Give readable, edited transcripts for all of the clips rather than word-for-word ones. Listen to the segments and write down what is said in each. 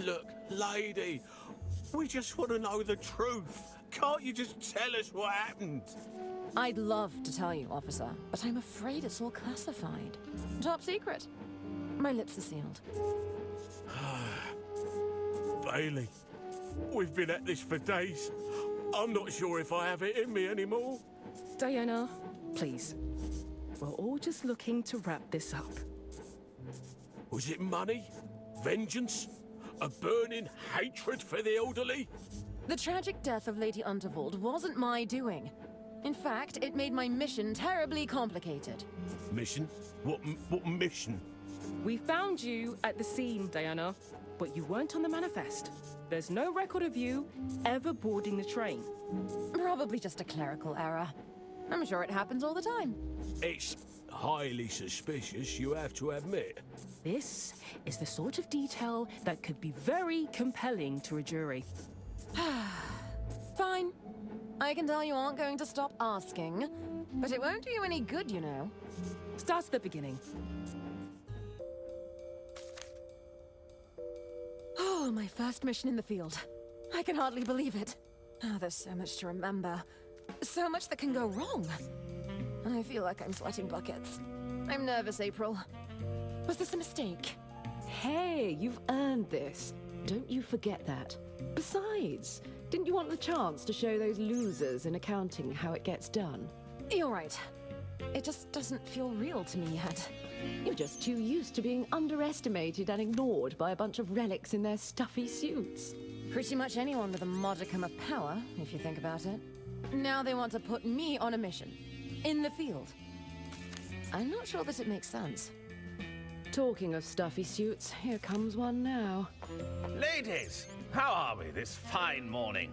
Look, lady, we just want to know the truth. Can't you just tell us what happened? I'd love to tell you, officer, but I'm afraid it's all classified. Top secret. My lips are sealed. Bailey, we've been at this for days. I'm not sure if I have it in me anymore. Diana, please. We're all just looking to wrap this up. Was it money? Vengeance? A burning hatred for the elderly? The tragic death of Lady Unterwald wasn't my doing. In fact, it made my mission terribly complicated. Mission? What mission? We found you at the scene, Diana, but you weren't on the manifest. There's no record of you ever boarding the train. Probably just a clerical error. I'm sure it happens all the time. It's highly suspicious, you have to admit. This is the sort of detail that could be very compelling to a jury. Fine. I can tell you aren't going to stop asking, but it won't do you any good, you know. Starts at the beginning. Oh, my first mission in the field. I can hardly believe it. Oh, there's so much to remember. So much that can go wrong. I feel like I'm sweating buckets. I'm nervous, April. Was this a mistake? Hey, you've earned this. Don't you forget that. Besides, didn't you want the chance to show those losers in accounting how it gets done? You're right. It just doesn't feel real to me yet. You're just too used to being underestimated and ignored by a bunch of relics in their stuffy suits. Pretty much anyone with a modicum of power, if you think about it. Now they want to put me on a mission. In the field. I'm not sure that it makes sense. Talking of stuffy suits, here comes one now. Ladies, how are we this fine morning?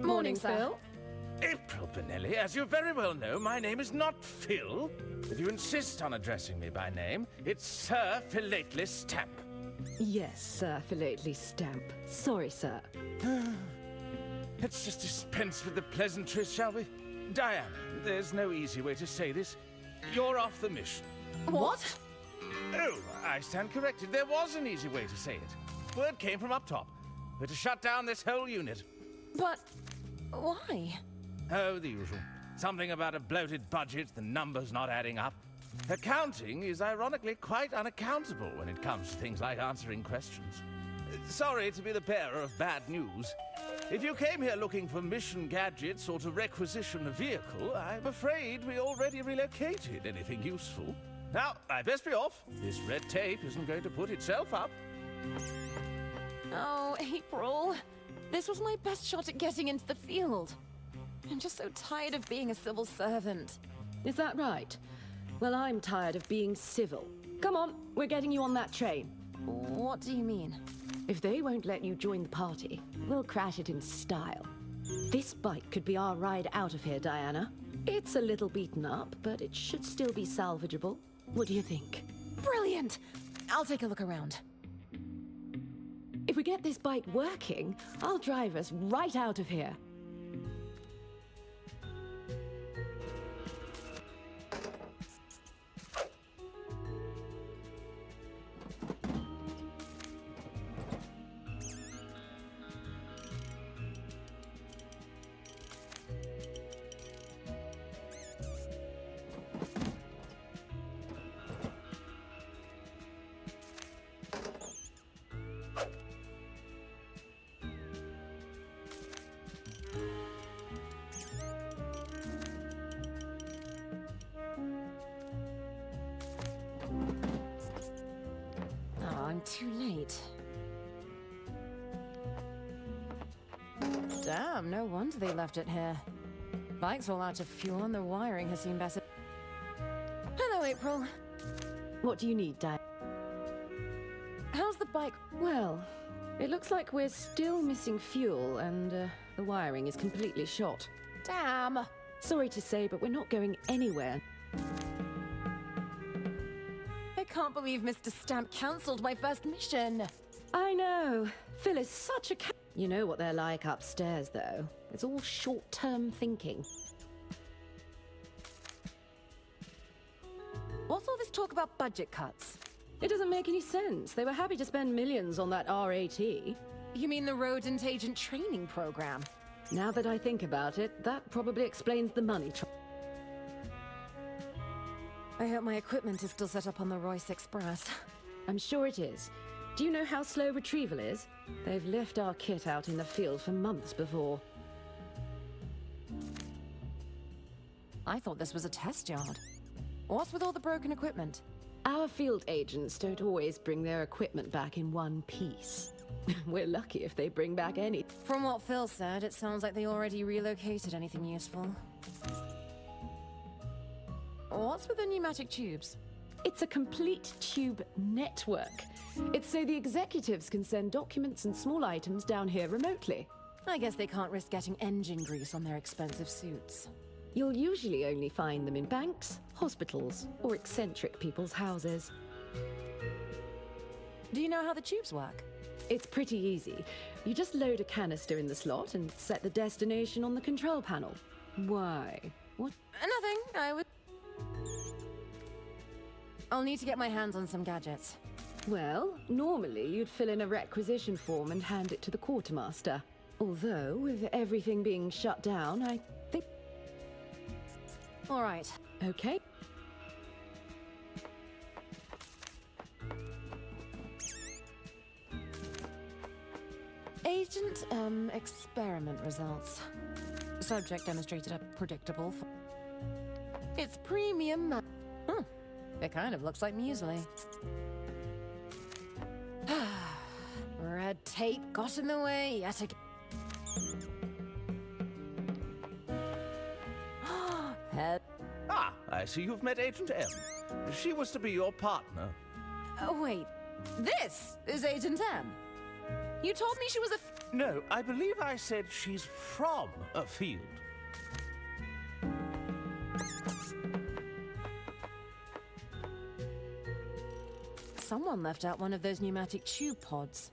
Morning, sir. Phil. April Benelli, as you very well know, my name is not Phil. If you insist on addressing me by name, it's Sir Philately Stamp. Yes, Sir Philately Stamp. Sorry, sir. Let's just dispense with the pleasantries, shall we? Diana, there's no easy way to say this. You're off the mission. What? Oh, I stand corrected. There was an easy way to say it. Word came from up top. We're to shut down this whole unit. But why? Oh, the usual. Something about a bloated budget, the numbers not adding up. Accounting is ironically quite unaccountable when it comes to things like answering questions. Sorry to be the bearer of bad news. If you came here looking for mission gadgets or to requisition a vehicle, I'm afraid we already relocated anything useful. Now, I'd best be off. This red tape isn't going to put itself up. Oh, April. This was my best shot at getting into the field. I'm just so tired of being a civil servant. Is that right? Well, I'm tired of being civil. Come on, we're getting you on that train. What do you mean? If they won't let you join the party, we'll crash it in style. This bike could be our ride out of here, Diana. It's a little beaten up, but it should still be salvageable. What do you think? Brilliant! I'll take a look around. If we get this bike working, I'll drive us right out of here. Oh, I'm too late. Damn, no wonder they left it here. Bike's all out of fuel and the wiring has seen better. Hello, April. What do you need, Diana? How's the bike? Well, it looks like we're still missing fuel and the wiring is completely shot. Damn! Sorry to say, but we're not going anywhere. I can't believe Mr. Stamp cancelled my first mission. I know. Phil is such a You know what they're like upstairs, though. It's all short-term thinking. What's all this talk about budget cuts? It doesn't make any sense. They were happy to spend millions on that RAT. You mean the rodent agent training program? Now that I think about it, that probably explains the money. I hope my equipment is still set up on the Royce Express. I'm sure it is. Do you know how slow retrieval is? They've left our kit out in the field for months before. I thought this was a test yard. What's with all the broken equipment? Our field agents don't always bring their equipment back in one piece. We're lucky if they bring back any. From what Phil said, it sounds like they already relocated anything useful. What's with the pneumatic tubes? It's a complete tube network. It's so the executives can send documents and small items down here remotely. I guess they can't risk getting engine grease on their expensive suits. You'll usually only find them in banks, hospitals, or eccentric people's houses. Do you know how the tubes work? It's pretty easy. You just load a canister in the slot and set the destination on the control panel. Why? What? Nothing. I'll need to get my hands on some gadgets. Well, normally you'd fill in a requisition form and hand it to the quartermaster. Although, with everything being shut down, I think... All right. Okay. Agent, experiment results. Subject demonstrated a predictable... It's premium... It kind of looks like muesli. Red tape got in the way yet again. Head. Ah, I see you've met Agent M. She was to be your partner. Wait, this is Agent M. You told me she was a... No, I believe I said she's from a field. Someone left out one of those pneumatic tube pods.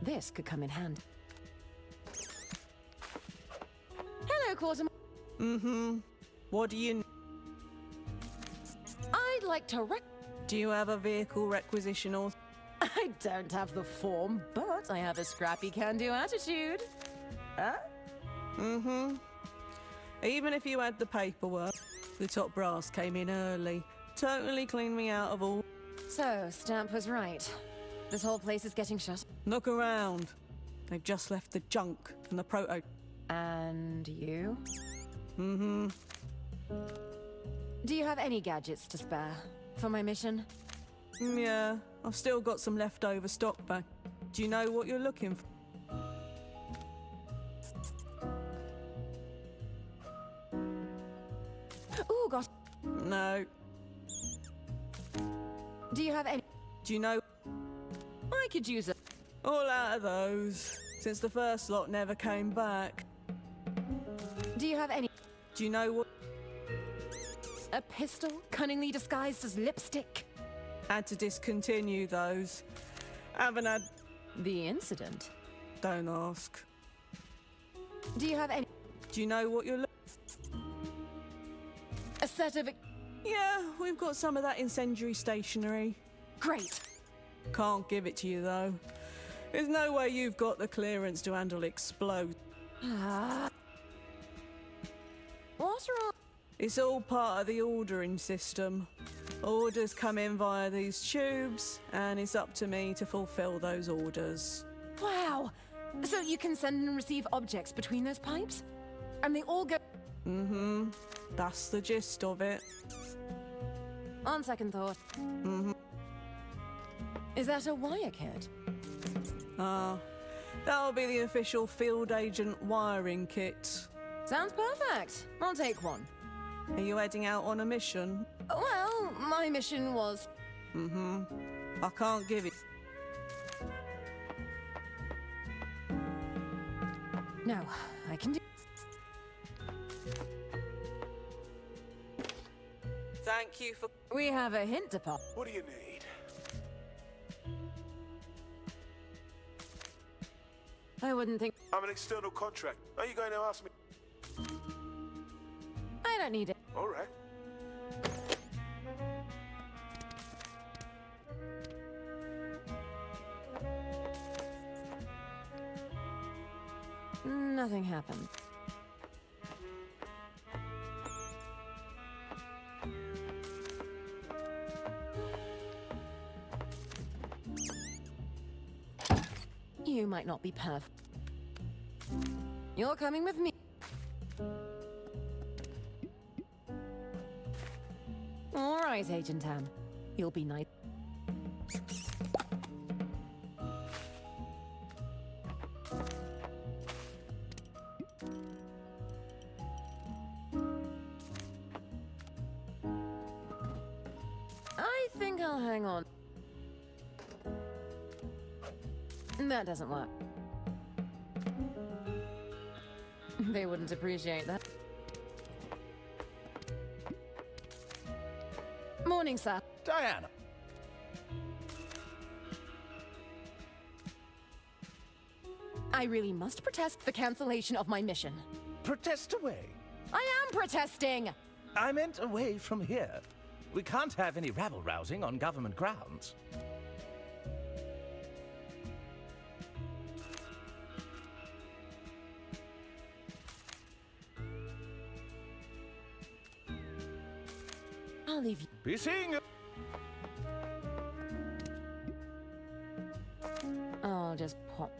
This could come in handy. Hello, Quartermaster. What do you... I'd like to Do you have a vehicle requisition or... I don't have the form, but I have a scrappy can-do attitude. Even if you had the paperwork, the top brass came in early. Totally cleaned me out of all... So, Stamp was right. This whole place is getting shut. Look around. They've just left the junk and the proto... And you? Do you have any gadgets to spare for my mission? Yeah, I've still got some leftover stock back. Do you know what you're looking for? Ooh, gosh. No. Do you have any... Do you know... I could use it. All out of those, since the first lot never came back. Do you have any... Do you know what... A pistol cunningly disguised as lipstick? Had to discontinue those. Haven't had... The incident? Don't ask. Do you have any... Do you know what you're A set of... Yeah, we've got some of that incendiary stationery. Great. Can't give it to you, though. There's no way you've got the clearance to handle explode. What's wrong? It's all part of the ordering system. Orders come in via these tubes, and it's up to me to fulfill those orders. Wow. So you can send and receive objects between those pipes? And they all go... That's the gist of it. On second thought. Is that a wire kit? That'll be the official field agent wiring kit. Sounds perfect. I'll take one. Are you heading out on a mission? Well, my mission was... I can't give it. No, I can do... Thank you for... We have a hint department. What do you need? I wouldn't think... I'm an external contract. Are you going to ask me? I don't need it. All right. Nothing happened. You might not be perfect. You're coming with me. All right, Agent Tam. You'll be nice. I think I'll hang on. That doesn't work. They wouldn't appreciate that. Morning, sir. Diana! I really must protest the cancellation of my mission. Protest away. I am protesting! I meant away from here. We can't have any rabble-rousing on government grounds. I'll leave you. Be seeing you. I'll just pop.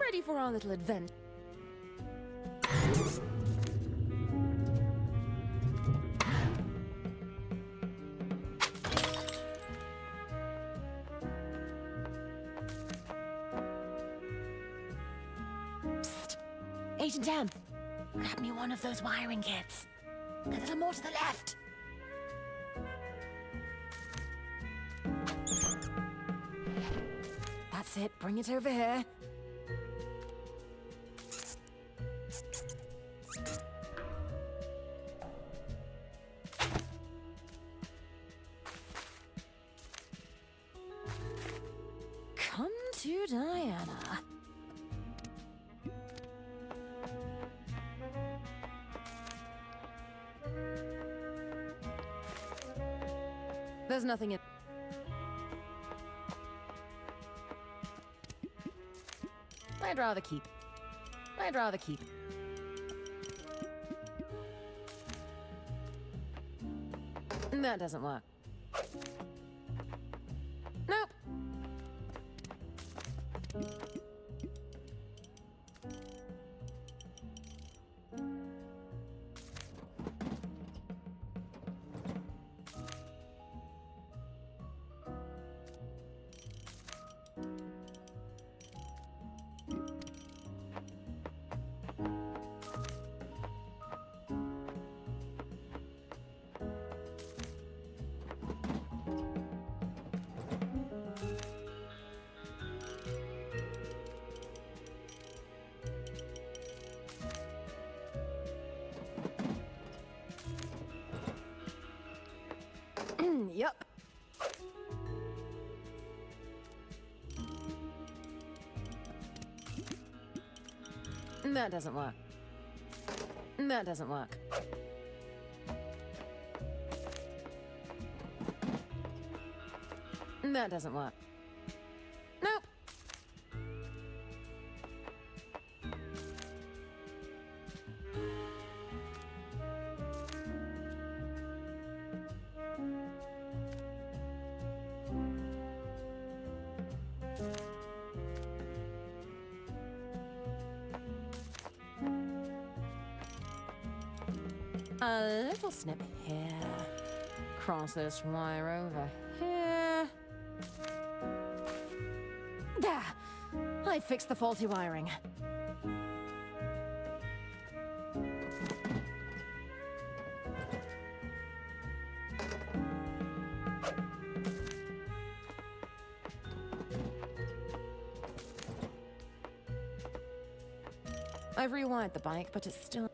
Ready for our little adventure. Psst. Agent Tam, grab me one of those wiring kits. A little more to the left. That's it. Bring it over here. Come to Diana. There's nothing in... I'd rather keep. I'd rather keep. That doesn't work. Nope. Yup. That doesn't work. That doesn't work. That doesn't work. Nope. A little snip here. Cross this wire over here. There! I fixed the faulty wiring. I've rewired the bike, but it's still...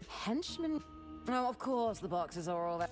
Henchman? Oh, of course the boxes are all that.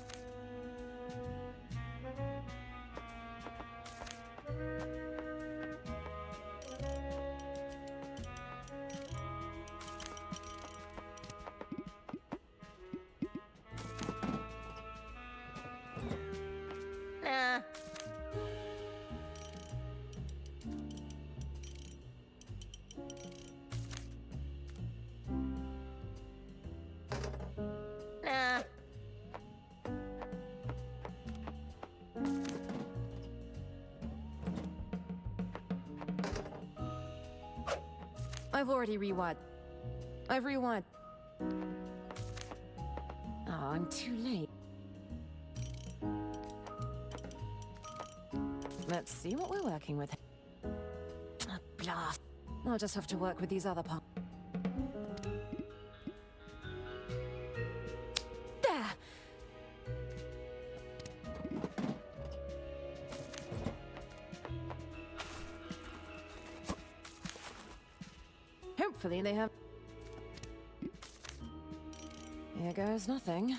I've already rewired. I've rewired. Oh, I'm too late. Let's see what we're working with. Ah, blast. I'll just have to work with these other parts. There! Hopefully they have... Here goes nothing.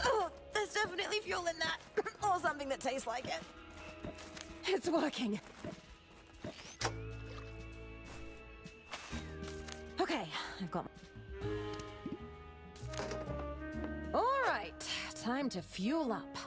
Oh, there's definitely fuel in that. Or something that tastes like it. It's working. Okay, I've got... All right, time to fuel up.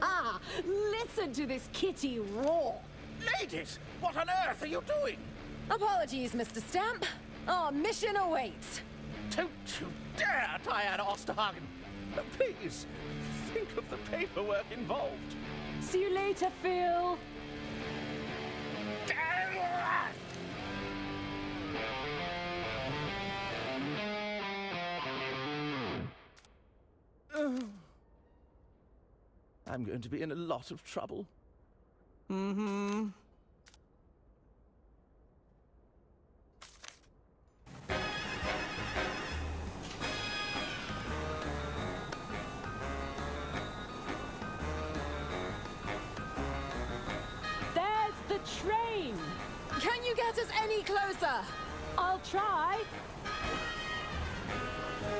Ah, listen to this kitty roar. Ladies, what on earth are you doing? Apologies, Mr. Stamp. Our mission awaits. Don't you dare, Diana Osterhagen! Please, think of the paperwork involved. See you later, Phil. I'm going to be in a lot of trouble. Mm-hmm. There's the train. Can you get us any closer? I'll try.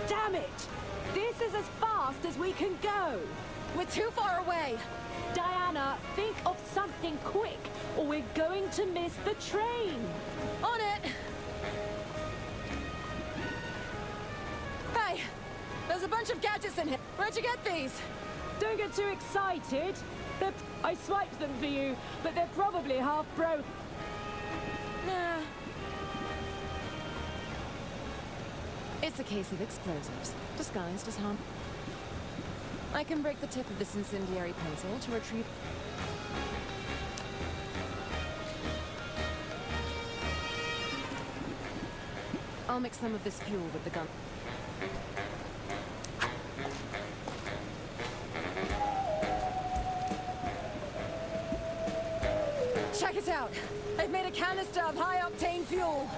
Damn it! This is as fast as we can go. We're too far away. Diana, think of something quick, or we're going to miss the train. On it. Hey, there's a bunch of gadgets in here. Where'd you get these? Don't get too excited. I swiped them for you, but they're probably half broke. Nah. It's a case of explosives, disguised as harm. I can break the tip of this incendiary pencil to retrieve... I'll mix some of this fuel with the gun. Check it out! I've made a canister of high-octane fuel!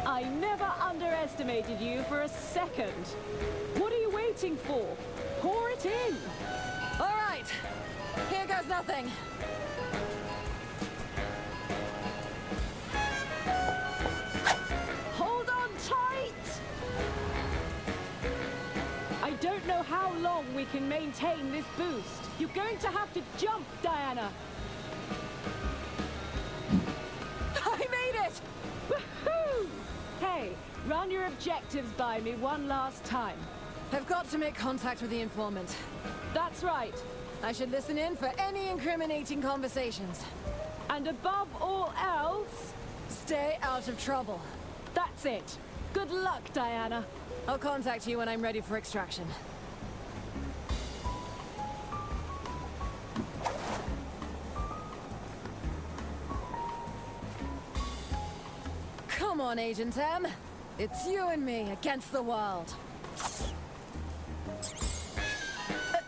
I never underestimated you for a second. What are you waiting for? Pour it in! All right! Here goes nothing! Hold on tight! I don't know how long we can maintain this boost. You're going to have to jump, Diana. I made it! Woohoo! Hey, run your objectives by me one last time. I've got to make contact with the informant. That's right. I should listen in for any incriminating conversations. And above all else, Stay out of trouble. that's it. Good luck, Diana. I'll contact you when I'm ready for extraction. Come on, Agent M. It's you and me against the world.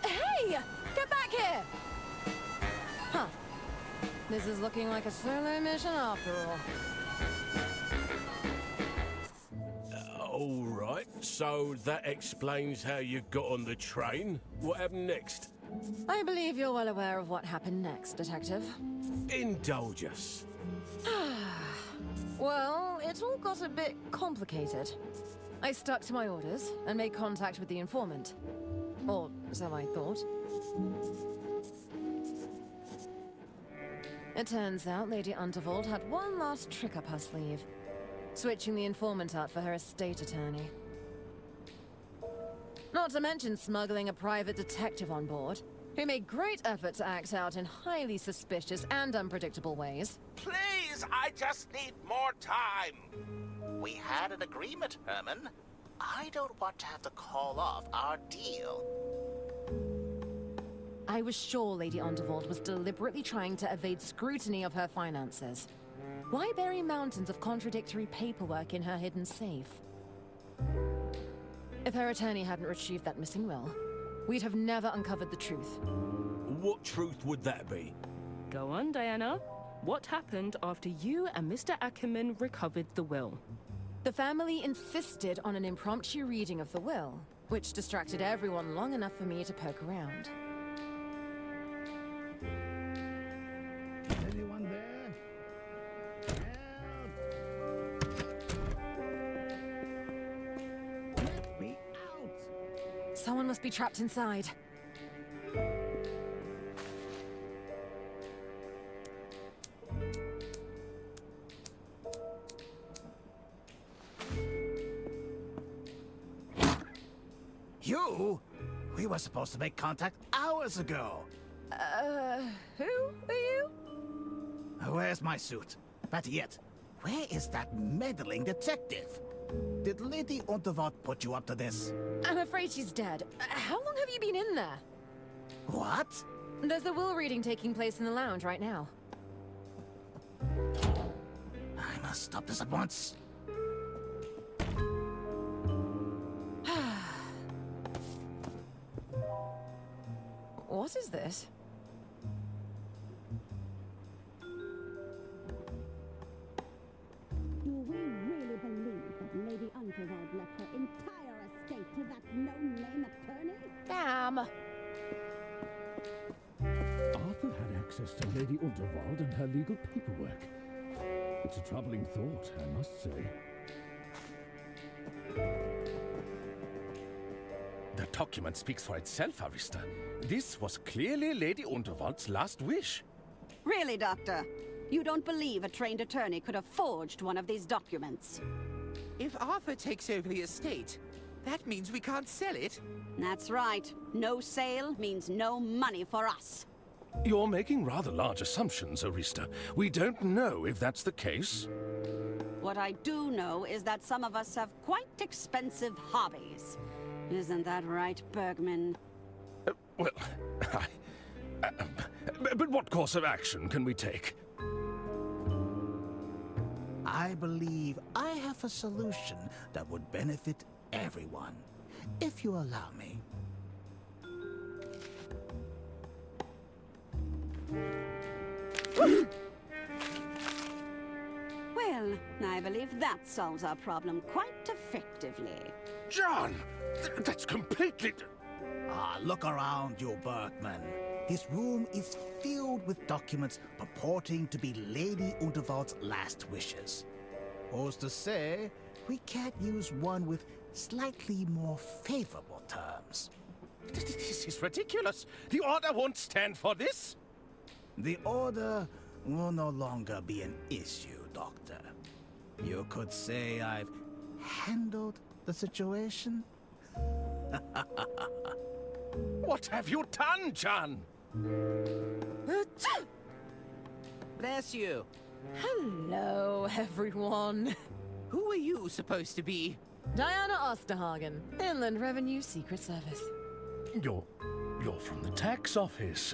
Hey! Get back here! Huh. This is looking like a solo mission after all. All right, so that explains how you got on the train. What happened next? I believe you're well aware of what happened next, Detective. Indulge us. Well, it all got a bit complicated. I stuck to my orders and made contact with the informant. Or so I thought. It turns out Lady Unterwald had one last trick up her sleeve. Switching the informant out for her estate attorney. Not to mention smuggling a private detective on board, who made great effort to act out in highly suspicious and unpredictable ways. Please, I just need more time. We had an agreement, Herman. I don't want to have to call off our deal. I was sure Lady Undervold was deliberately trying to evade scrutiny of her finances. Why bury mountains of contradictory paperwork in her hidden safe? If her attorney hadn't retrieved that missing will, we'd have never uncovered the truth. What truth would that be? Go on, Diana. What happened after you and Mr. Ackerman recovered the will? The family insisted on an impromptu reading of the will, which distracted everyone long enough for me to poke around. Anyone there? Help! Let me out! Someone must be trapped inside. You? We were supposed to make contact hours ago. Who are you? Where's my suit? Better yet, where is that meddling detective? Did Lady Unterwart put you up to this? I'm afraid she's dead. How long have you been in there? What? There's a will reading taking place in the lounge right now. I must stop this at once. What is this? Do we really believe that Lady Unterwald left her entire estate to that no-name attorney? Damn! Arthur had access to Lady Unterwald and her legal paperwork. It's a troubling thought, I must say. The document speaks for itself, Arista. This was clearly Lady Unterwald's last wish. Really, Doctor? You don't believe a trained attorney could have forged one of these documents? If Arthur takes over the estate, that means we can't sell it. That's right. No sale means no money for us. You're making rather large assumptions, Arista. We don't know if that's the case. What I do know is that some of us have quite expensive hobbies. Isn't that right, Bergman? Well, but what course of action can we take? I believe I have a solution that would benefit everyone, if you allow me. Well, I believe that solves our problem quite effectively. John! That's completely... Ah, look around you, Bergman. This room is filled with documents purporting to be Lady Unterwald's last wishes. Who's to say we can't use one with slightly more favorable terms? This is ridiculous. The Order won't stand for this. The Order will no longer be an issue, Doctor. You could say I've handled the situation. What have you done, John? Bless you. Hello, everyone. Who are you supposed to be? Diana Osterhagen, Inland Revenue Secret Service. You're from the tax office.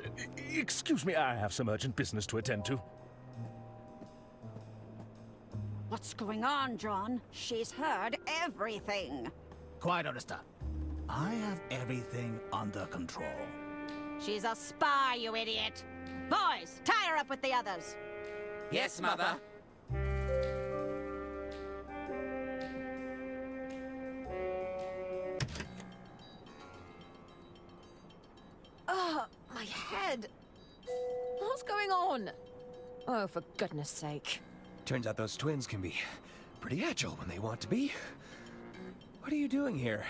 Excuse me, I have some urgent business to attend to. What's going on, John? She's heard everything. Quiet, Orista. I have everything under control. She's a spy, you idiot. Boys, tie her up with the others. Yes, Mother. Ah, my head. What's going on? Oh, for goodness sake. Turns out those twins can be pretty agile when they want to be. What are you doing here?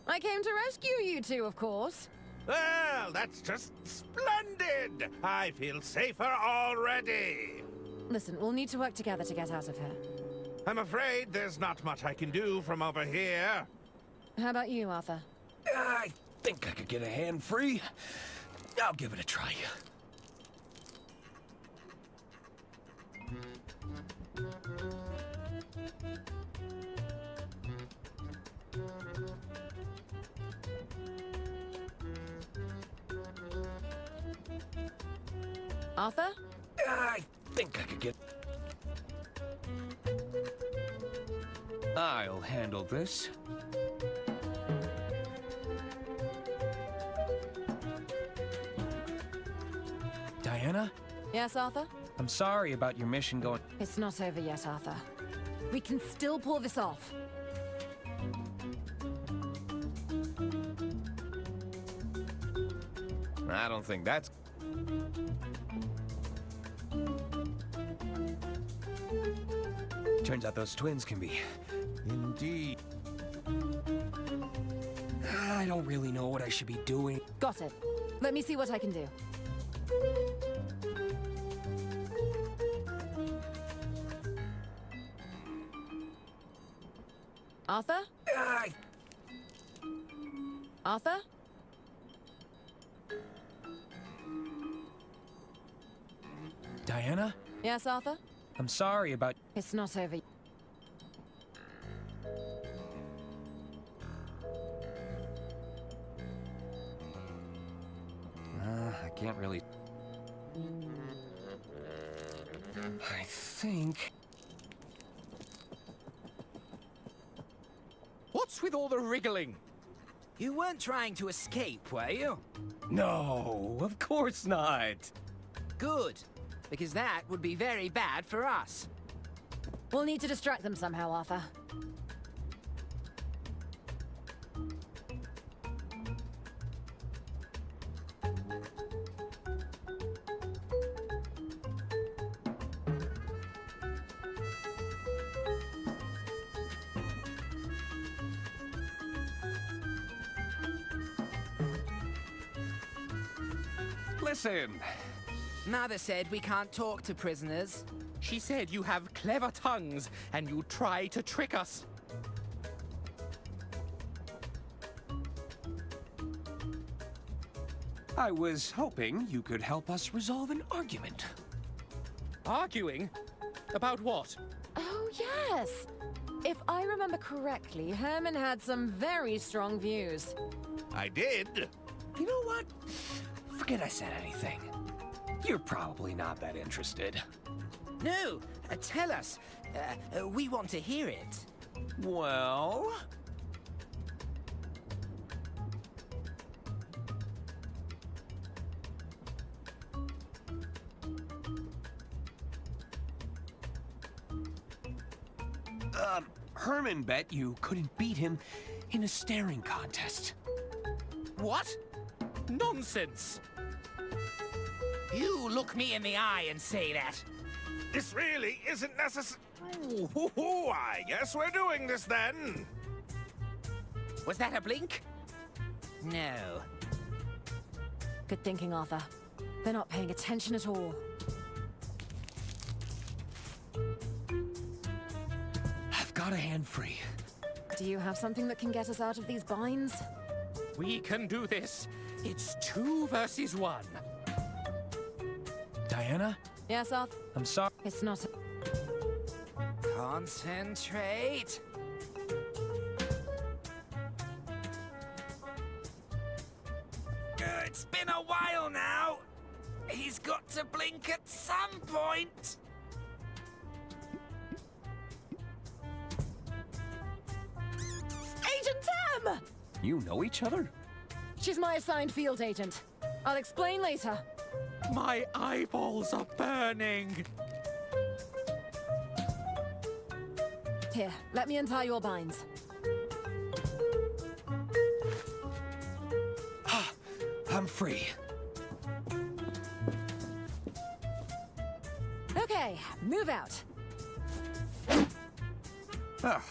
I came to rescue you two, of course. Well, that's just splendid! I feel safer already. Listen, we'll need to work together to get out of here. I'm afraid there's not much I can do from over here. How about you, Arthur? I think I could get a hand free. I'll give it a try. Arthur? I think I could get... I'll handle this. Diana? Yes, Arthur? I'm sorry about your mission going... It's not over yet, Arthur. We can still pull this off. I don't think that's... Turns out those twins can be... Indeed. I don't really know what I should be doing. Got it. Let me see what I can do. Arthur? Arthur? Diana? Yes, Arthur? I'm sorry about... It's not over. I can't really... I think... What's with all the wriggling? You weren't trying to escape, were you? No, of course not. Good, because that would be very bad for us. We'll need to distract them somehow, Arthur. Listen. Mother said we can't talk to prisoners. She said you have clever tongues and you try to trick us. I was hoping you could help us resolve an argument. Arguing? About what? Oh, yes. If I remember correctly, Herman had some very strong views. I did. You know what? Forget I said anything. You're probably not that interested. No, tell us. We want to hear it. Well... Herman bet you couldn't beat him in a staring contest. What? Nonsense! You look me in the eye and say that. This really isn't necessary. I guess we're doing this then. Was that a blink? No. Good thinking, Arthur. They're not paying attention at all. I've got a hand free. Do you have something that can get us out of these binds? We can do this. It's 2 versus 1. Diana? Yes, Arthur? I'm sorry. It's not... Concentrate. It's been a while now. He's got to blink at some point. Agent M! You know each other? She's my assigned field agent. I'll explain later. My eyeballs are burning. Here, let me untie your binds. I'm free. Okay, move out. Oh,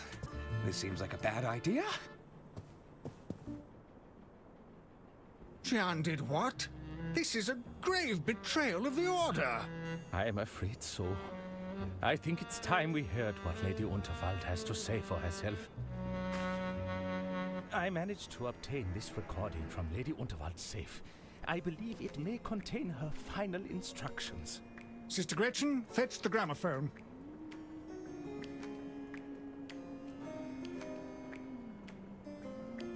this seems like a bad idea. Jian did what? This is a grave betrayal of the Order. I am afraid so. I think it's time we heard what Lady Unterwald has to say for herself. managed to obtain this recording from Lady Unterwald's safe. I believe it may contain her final instructions. Sister Gretchen, fetch the gramophone.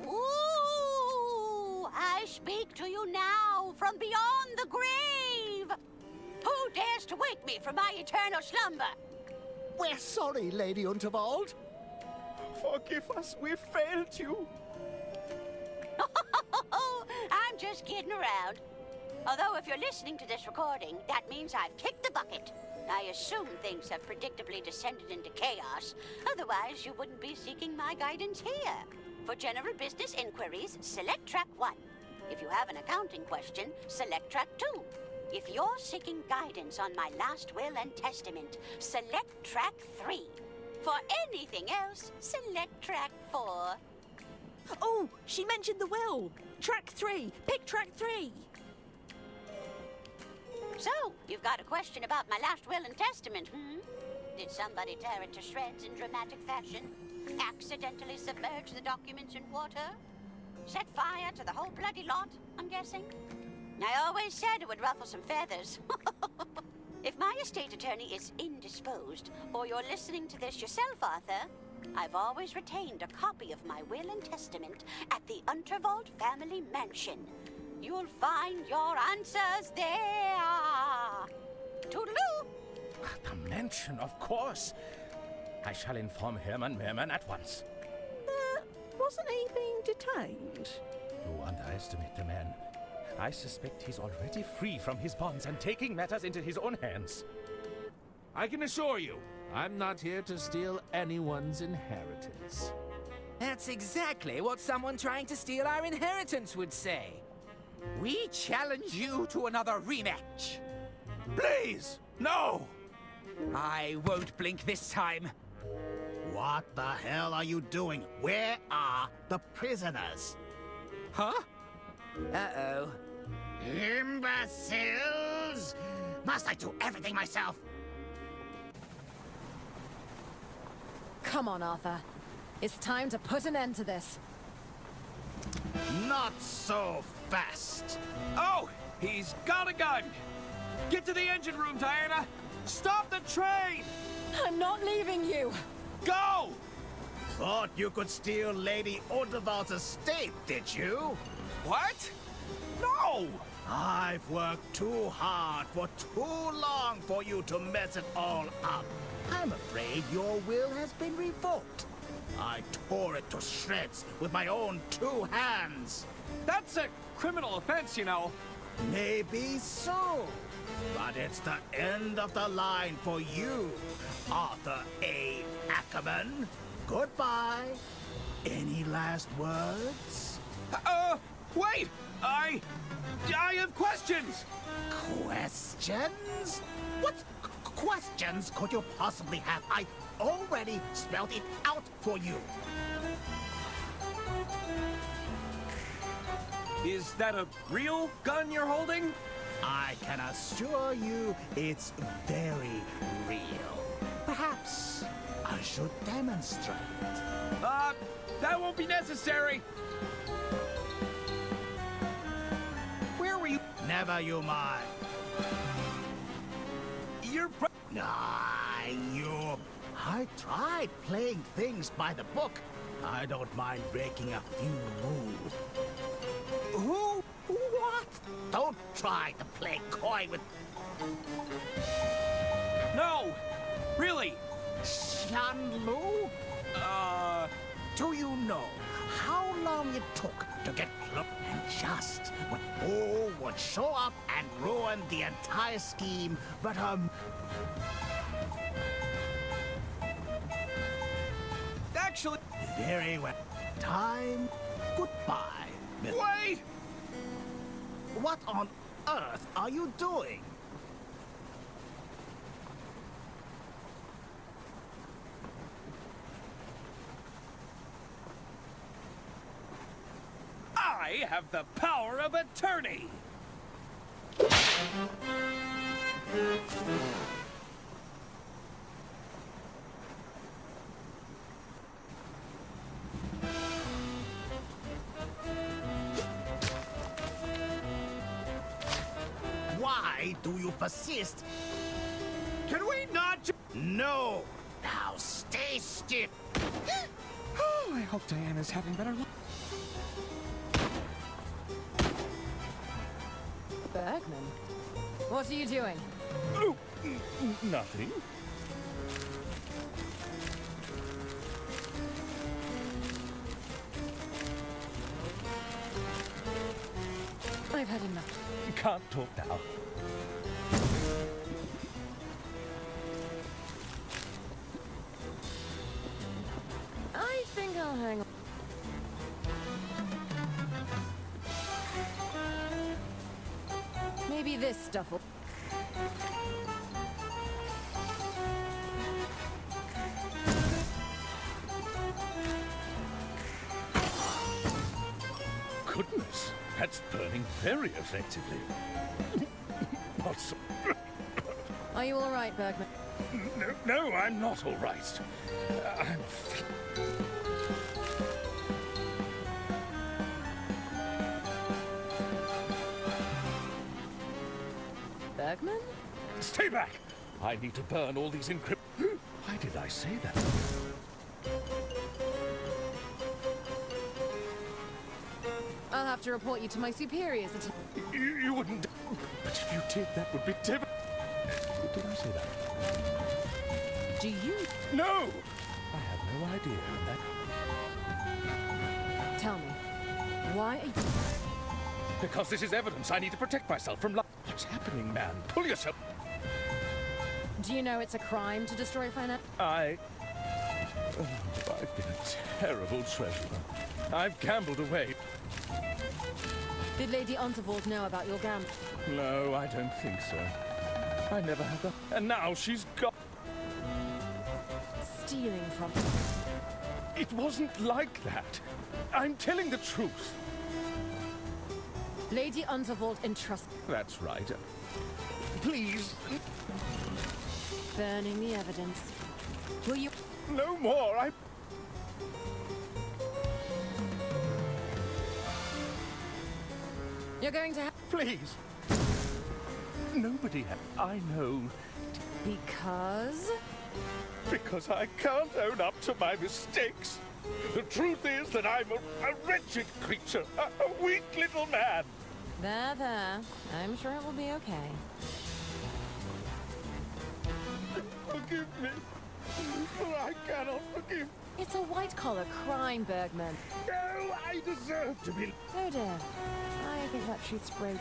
Ooh, I speak to you now from beyond the grave. Who dares to wake me from my eternal slumber? We're sorry, Lady Unterwald. Forgive us, we failed you. I'm just kidding around. Although if you're listening to this recording, that means I've kicked the bucket. I assume things have predictably descended into chaos. Otherwise, you wouldn't be seeking my guidance here. For general business inquiries, select track 1. If you have an accounting question, select track 2. If you're seeking guidance on my last will and testament, select track 3. For anything else, select track 4. Oh, she mentioned the will. Track 3. Pick track 3. So, you've got a question about my last will and testament, hmm? Did somebody tear it to shreds in dramatic fashion? Accidentally submerge the documents in water? Set fire to the whole bloody lot, I'm guessing? I always said it would ruffle some feathers. If my estate attorney is indisposed, or you're listening to this yourself, Arthur, I've always retained a copy of my will and testament at the Unterwald family mansion. You'll find your answers there. Toodaloo! The mansion, of course. I shall inform Hermann Merman at once. Wasn't he being detained? You underestimate the man. I suspect he's already free from his bonds and taking matters into his own hands. I can assure you, I'm not here to steal anyone's inheritance. That's exactly what someone trying to steal our inheritance would say. We challenge you to another rematch. Please, no! I won't blink this time. What the hell are you doing? Where are the prisoners? Huh? Uh-oh. Imbeciles! Must I do everything myself? Come on, Arthur. It's time to put an end to this. Not so fast. Oh, he's got a gun! Get to the engine room, Diana! Stop the train! I'm not leaving you! Go! Thought you could steal Lady Unterwald's estate, did you? What? No! I've worked too hard for too long for you to mess it all up. I'm afraid your will has been revoked. I tore it to shreds with my own 2 hands. That's a criminal offense, you know. Maybe so. But it's the end of the line for you, Arthur A. Ackerman. Goodbye. Any last words? Wait! I have questions! Questions? What questions could you possibly have? I already spelled it out for you. Is that a real gun you're holding? I can assure you it's very real. Perhaps I should demonstrate. That won't be necessary. Where were you? Never you mind. You're I tried playing things by the book. I don't mind breaking a few rules. Who? What? Don't try to play coy with... No! Really! Shanlu? Do you know how long it took to get close? And just when all would show up and ruin the entire scheme, but Actually... Very well. Time. Goodbye. Wait! What on earth are you doing? I have the power of attorney! Why do you persist? Can we not? No! Now stay still! Oh, I hope Diana's having better luck. Bergman? What are you doing? Oh, nothing. I've had enough. You can't talk now. I think I'll hang on. Maybe this stuff will... Goodness, that's burning very effectively. What's... Are you all right, Bergman? No, I'm not all right. I'm... Bergman? Stay back! I need to burn all these encrypt... Why did I say that? I'll have to report you to my superiors. You wouldn't... But if you did, that would be terrible. Did I say that? Do you? No! I have no idea. Tell me, why are you... Because this is evidence. I need to protect myself from... What's happening, man? Pull yourself... Do you know it's a crime to destroy finance? I've been a terrible treasurer. I've gambled away. Did Lady Unterwald know about your gamble? No, I don't think so. I never had that. And now she's got... Stealing from... It wasn't like that. I'm telling the truth. Lady Unterwald entrusts... That's right. Please. Burning the evidence. Will you... No more, You're going to have... Please. Nobody I know. Because? Because I can't own up to my mistakes. The truth is that I'm a wretched creature, a weak little man. There. I'm sure it will be okay. Forgive me. I cannot forgive. It's a white-collar crime, Bergman. No, I deserve to be... Oh dear. I think that truth's broke.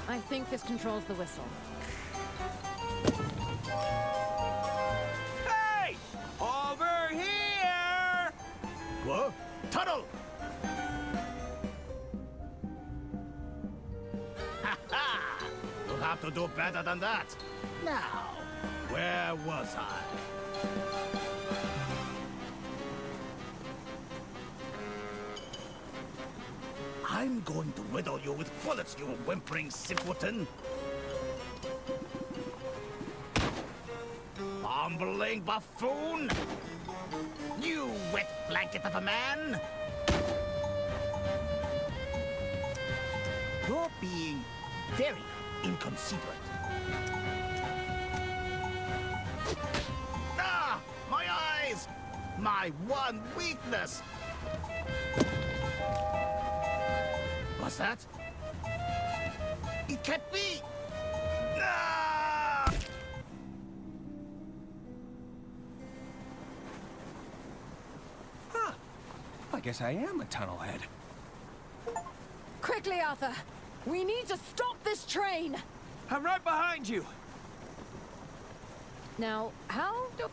I think this controls the whistle. Hey! Over here! What? Tunnel! Ha ha! You'll have to do better than that. Now, where was I? I'm going to riddle you with bullets, you whimpering simpleton! Bumbling buffoon! You wet blanket of a man! You're being very inconsiderate. Ah! My eyes! My one weakness! What's that? It can't be! Ah! Huh. I guess I am a tunnelhead. Quickly, Arthur! We need to stop this train! I'm right behind you. Now, how do...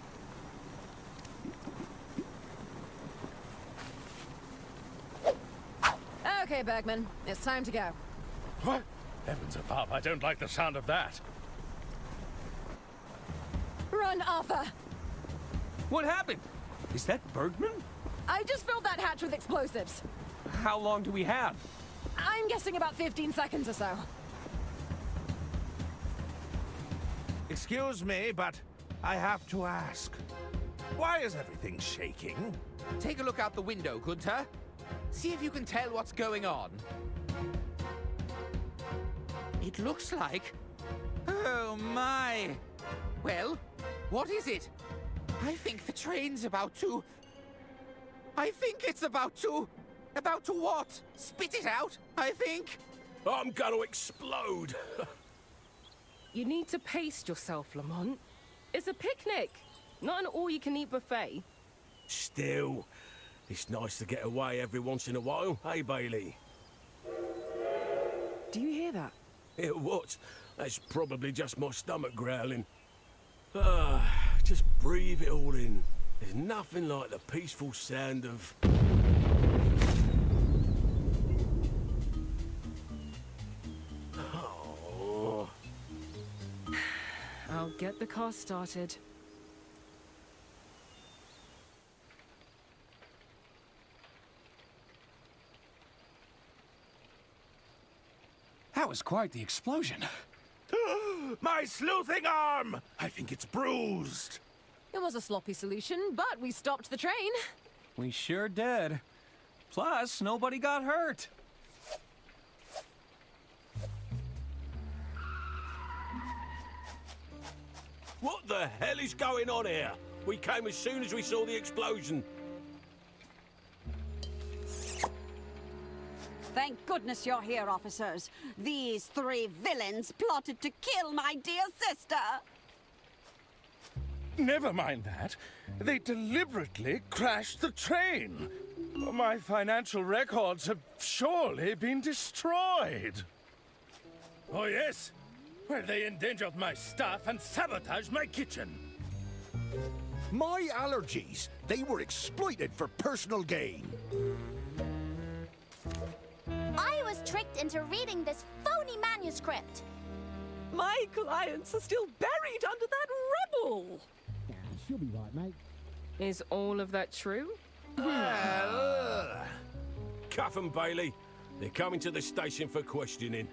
Okay, Bergman. It's time to go. What? Heavens above, I don't like the sound of that. Run, Arthur! What happened? Is that Bergman? I just filled that hatch with explosives. How long do we have? I'm guessing about 15 seconds or so. Excuse me, but I have to ask. Why is everything shaking? Take a look out the window, Gunther. See if you can tell what's going on. It looks like... Oh, my. Well, what is it? I think the train's about to... I think it's about to... About to what? Spit it out, I think. I'm gonna explode. You need to pace yourself, Lamont. It's a picnic, not an all-you-can-eat buffet. Still, it's nice to get away every once in a while, hey, Bailey? Do you hear that? Yeah, what? That's probably just my stomach growling. Just breathe it all in. There's nothing like the peaceful sound of... Oh. I'll get the car started. That was quite the explosion. My sleuthing arm! I think it's bruised. It was a sloppy solution, but we stopped the train. We sure did. Plus, nobody got hurt. What the hell is going on here? We came as soon as we saw the explosion. Thank goodness you're here, officers. These three villains plotted to kill my dear sister. Never mind that. They deliberately crashed the train. My financial records have surely been destroyed. Oh, yes? Well, they endangered my stuff and sabotaged my kitchen. My allergies. They were exploited for personal gain. I was tricked into reading this phony manuscript. My clients are still buried under that rubble. She'll be right, mate. Is all of that true? Cuff 'em, Bailey. They're coming to the station for questioning.